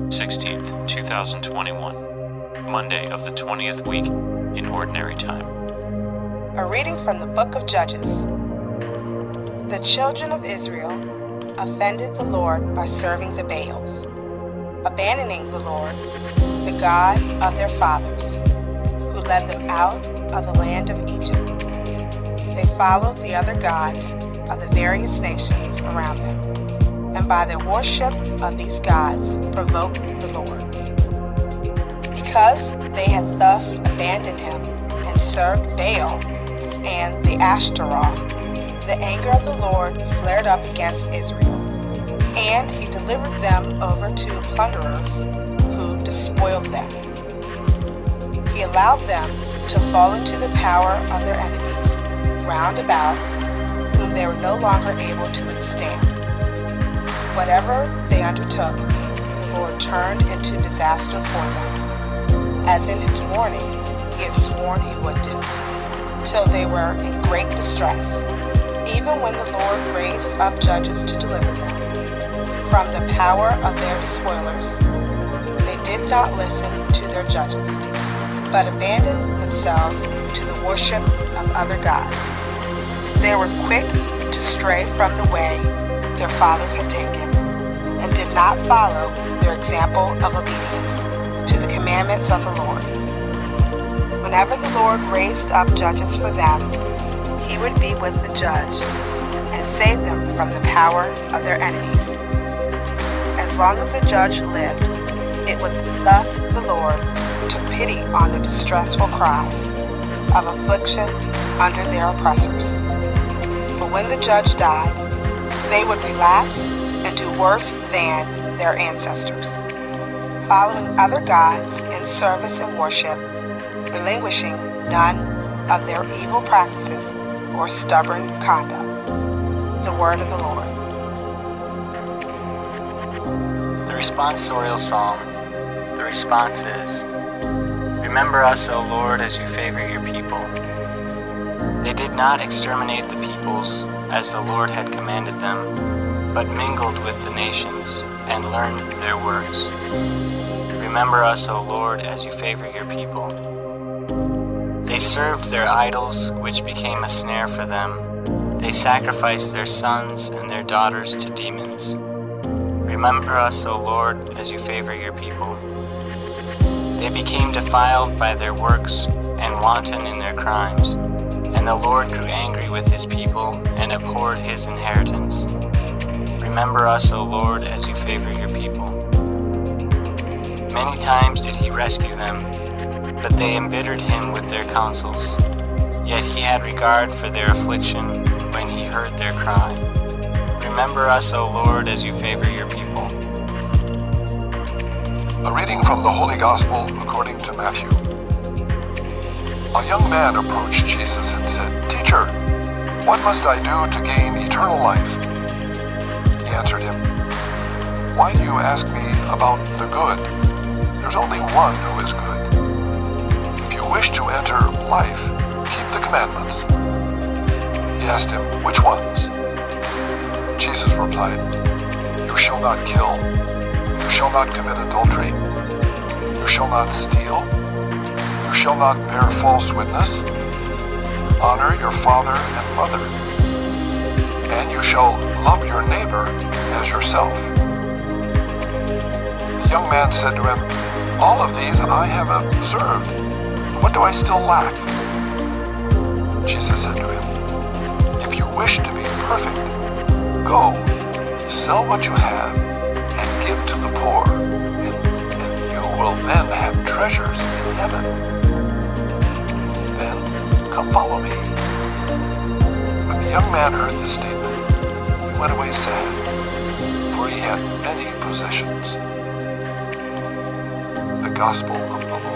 16th, 2021, Monday of the 20th week in Ordinary Time. A reading from the book of Judges. The children of Israel offended the Lord by serving the Baals, abandoning the Lord, the God of their fathers, who led them out of the land of Egypt. They followed the other gods of the various nations around them, and by their worship of these gods provoked the Lord. Because they had thus abandoned him and served Baal and the Ashtaroth, the anger of the Lord flared up against Israel, and he delivered them over to plunderers who despoiled them. He allowed them to fall into the power of their enemies round about, whom they were no longer able to withstand. Whatever they undertook, the Lord turned into disaster for them, as in his warning he had sworn he would do, till they were in great distress, even when the Lord raised up judges to deliver them from the power of their despoilers. They did not listen to their judges, but abandoned themselves to the worship of other gods. They were quick to stray from the way their fathers had taken, and did not follow their example of obedience to the commandments of the Lord. Whenever the Lord raised up judges for them, he would be with the judge and save them from the power of their enemies. As long as the judge lived, it was thus the Lord took pity on their distressful cries of affliction under their oppressors. But when the judge died, they would relapse and do worse than their ancestors, following other gods in service and worship, relinquishing none of their evil practices or stubborn conduct. The word of the Lord. The responsorial psalm. The response is, Remember us, O Lord, as you favor your people. They did not exterminate the peoples as the Lord had commanded them, but mingled with the nations and learned their works. Remember us, O Lord, as you favor your people. They served their idols, which became a snare for them. They sacrificed their sons and their daughters to demons. Remember us, O Lord, as you favor your people. They became defiled by their works and wanton in their crimes, and the Lord grew angry with his people and abhorred his inheritance. Remember us, O Lord, as you favor your people. Many times did he rescue them, but they embittered him with their counsels. Yet he had regard for their affliction when he heard their cry. Remember us, O Lord, as you favor your people. A reading from the Holy Gospel according to Matthew. A young man approached Jesus and said, Teacher, what must I do to gain eternal life? He answered him, Why do you ask me about the good? There's only one who is good. If you wish to enter life, keep the commandments. He asked him, Which ones? Jesus replied, You shall not kill. You shall not commit adultery. You shall not steal. You shall not bear false witness. Honor your father and mother. And you shall love your neighbor as yourself. The young man said to him, All of these I have observed. What do I still lack? Jesus said to him, If you wish to be perfect, go, sell what you have, and give to the poor, and you will then have treasures in heaven. Then come follow me. When the young man heard this statement, he went away sad, for he had many possessions. The Gospel of the Lord.